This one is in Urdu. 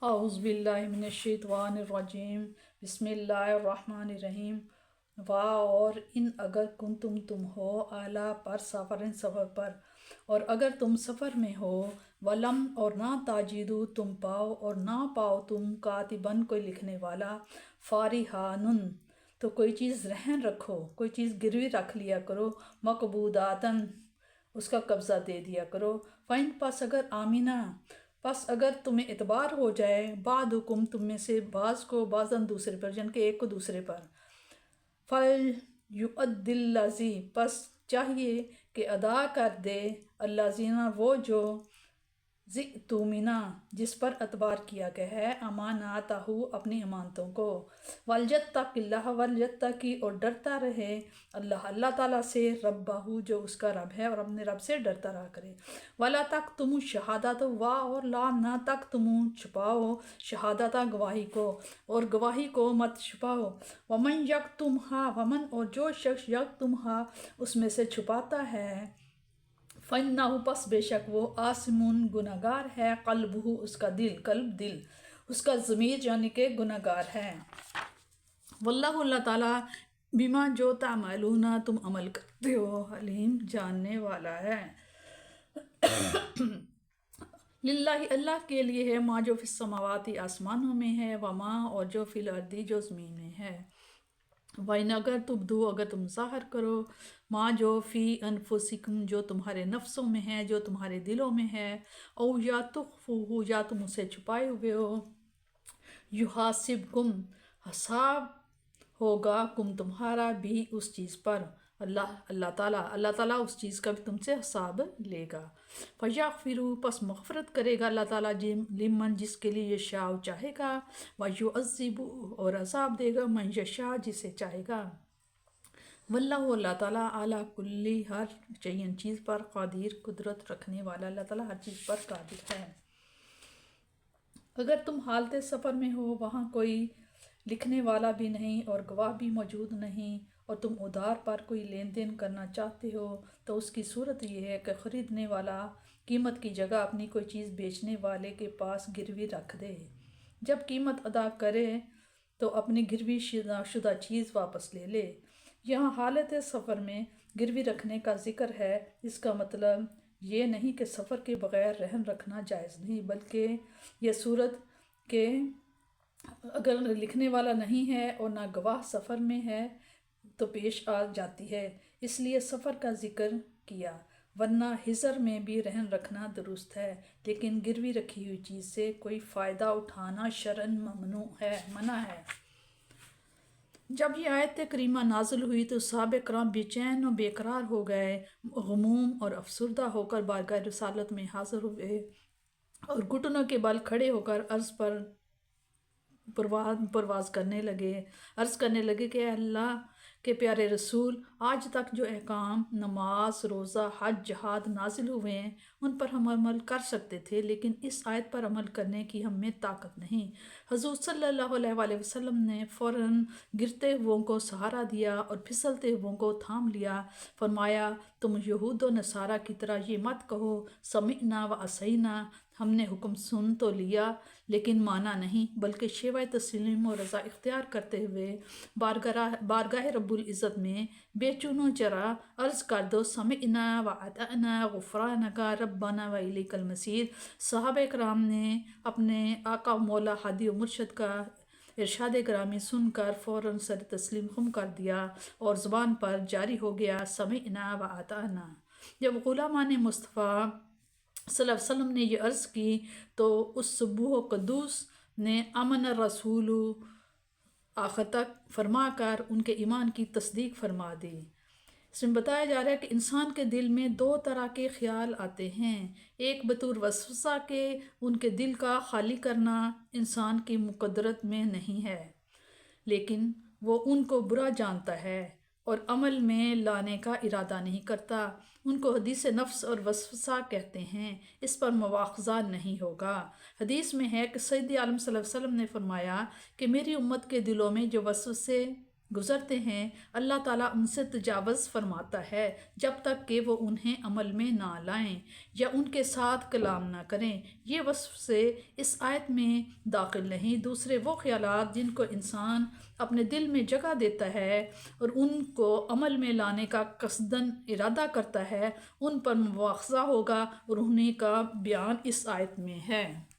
اعوذ باللہ من الشیطان الرجیم بسم اللہ الرحمن الرحیم اور ان اگر تم ہو اعلیٰ پر سفر پر، اور اگر تم سفر میں ہو، ولم اور نہ تاجدو تم پاؤ اور نہ پاؤ تم کاتبن کوئی لکھنے والا، فارحانن تو کوئی چیز رہن رکھو، کوئی چیز گروی رکھ لیا کرو، مقبوداتن اس کا قبضہ دے دیا کرو، فائن پس اگر آمینہ پس اگر تمہیں اعتبار ہو جائے، بعد حکم تم میں سے بعض کو بعضاً دوسرے پر، جن کے ایک کو دوسرے پر، فل یؤد الذی پس چاہیے کہ ادا کر دے الذین وہ جو ذِئْتُمِنَا جس پر اعتبار کیا گیا ہے، اماناتہ اپنی امانتوں کو، وَلْيَتَّقِ اللَّهَ وَلْيَتَّقِ اور ڈرتا رہے اللہ تعالیٰ سے، ربہ جو اس کا رب ہے اور اپنے رب سے ڈرتا رہا کرے، وَلَا تَكْتُمُوا الشَّهَادَةَ اور لا نہ تَكْتُمُوا چھپاؤ شہادتہ گواہی کو، اور گواہی کو مت چھپاؤ، وَمَنْ يَكْتُمْهَا وَمَنْ اور جو شخص يَكْتُمْهَا اس میں سے چھپاتا ہے، فَإِنَّهُ پس بے شک وہ آثمٌ گناہگار ہے، قلبہ اس کا دل اس کا ضمیر یعنی کہ گناہگار ہے، واللہ اللہ تعالیٰ بما جو تعملون تم عمل کرتے ہو علیم جاننے والا ہے۔ للہ اللہ کے لیے ہے ما جو فی السماواتی آسمانوں میں ہے، وما اور جو فی الارضی جو زمین میں ہے، وَإِنْ اگر تبدو اگر تم ظاہر کرو، ما جو فی انفسکم جو تمہارے نفسوں میں ہے، جو تمہارے دلوں میں ہے، او یا تخفوہ یا تم اسے چھپائے ہوئے ہو، یحاسبکم حساب ہوگا کم تمہارا بھی اس چیز پر، اللہ تعالیٰ اس چیز کا بھی تم سے حساب لے گا، فیغفروا پس مغفرت کرے گا اللہ تعالیٰ لمن جس کے لیے یشاء چاہے گا، ویعذب اور عذاب دے گا من یشاء جسے چاہے گا، واللہ اللہ تعالیٰ اعلیٰ کلی ہر چیز چیز پر قادر قدرت رکھنے والا، اللہ تعالیٰ ہر چیز پر قادر ہے۔ اگر تم حالت سفر میں ہو، وہاں کوئی لکھنے والا بھی نہیں اور گواہ بھی موجود نہیں، اور تم ادھار پر کوئی لین دین کرنا چاہتے ہو، تو اس کی صورت یہ ہے کہ خریدنے والا قیمت کی جگہ اپنی کوئی چیز بیچنے والے کے پاس گروی رکھ دے، جب قیمت ادا کرے تو اپنی گروی شدہ چیز واپس لے لے۔ یہاں حالت سفر میں گروی رکھنے کا ذکر ہے، اس کا مطلب یہ نہیں کہ سفر کے بغیر رہن رکھنا جائز نہیں، بلکہ یہ صورت کہ اگر لکھنے والا نہیں ہے اور نہ گواہ سفر میں ہے تو پیش آ جاتی ہے، اس لیے سفر کا ذکر کیا، ورنہ حضر میں بھی رہن رکھنا درست ہے، لیکن گروی رکھی ہوئی چیز سے کوئی فائدہ اٹھانا شرعاً منع ہے۔ جب یہ آیت کریمہ نازل ہوئی تو صحابہ کرام بے چین و بے قرار ہو گئے، غموم اور افسردہ ہو کر بارگاہ رسالت میں حاضر ہوئے اور گھٹنوں کے بل کھڑے ہو کر عرض پر پرواز کرنے لگے کہ اے اللہ کے پیارے رسول، آج تک جو احکام نماز، روزہ، حج، جہاد نازل ہوئے ہیں ان پر ہم عمل کر سکتے تھے، لیکن اس آیت پر عمل کرنے کی ہم میں طاقت نہیں۔ حضور صلی اللہ علیہ وآلہ وسلم نے فوراً گرتے ہوئوں کو سہارا دیا اور پھسلتے ہوئوں کو تھام لیا، فرمایا تم یہود و نصارہ کی طرح یہ مت کہو سمعنا و عصینا، ہم نے حکم سن تو لیا لیکن مانا نہیں، بلکہ شیوہ تسلیم و رضا اختیار کرتے ہوئے بارگاہ رب العزت میں بے چون و چرا عرض کر دو سمعنا و اطعنا غفرانک ربنا و الیک المصیر۔ صحابہ کرام نے اپنے آقا و مولا ہادی و مرشد کا ارشاد گرامی سن کر فوراً سر تسلیم خم کر دیا اور زبان پر جاری ہو گیا سمعنا و اطعنا۔ جب غلامان مصطفیٰ صلی اللہ علیہ وسلم نے یہ عرض کی تو اس سبوح و قدوس نے امن الرسول آخر تک فرما کر ان کے ایمان کی تصدیق فرما دی۔ اس میں بتایا جا رہا ہے کہ انسان کے دل میں دو طرح کے خیال آتے ہیں، ایک بطور وسوسہ کے ان کے دل کا خالی کرنا انسان کی قدرت میں نہیں ہے، لیکن وہ ان کو برا جانتا ہے اور عمل میں لانے کا ارادہ نہیں کرتا، ان کو حدیث نفس اور وسوسہ کہتے ہیں، اس پر مواخذہ نہیں ہوگا۔ حدیث میں ہے کہ سید عالم صلی اللہ علیہ وسلم نے فرمایا کہ میری امت کے دلوں میں جو وسوسے گزرتے ہیں، اللہ تعالیٰ ان سے تجاوز فرماتا ہے جب تک کہ وہ انہیں عمل میں نہ لائیں یا ان کے ساتھ کلام نہ کریں۔ یہ وصف سے اس آیت میں داخل نہیں۔ دوسرے وہ خیالات جن کو انسان اپنے دل میں جگہ دیتا ہے اور ان کو عمل میں لانے کا قصداً ارادہ کرتا ہے، ان پر مواخذہ ہوگا، اور انہیں کا بیان اس آیت میں ہے۔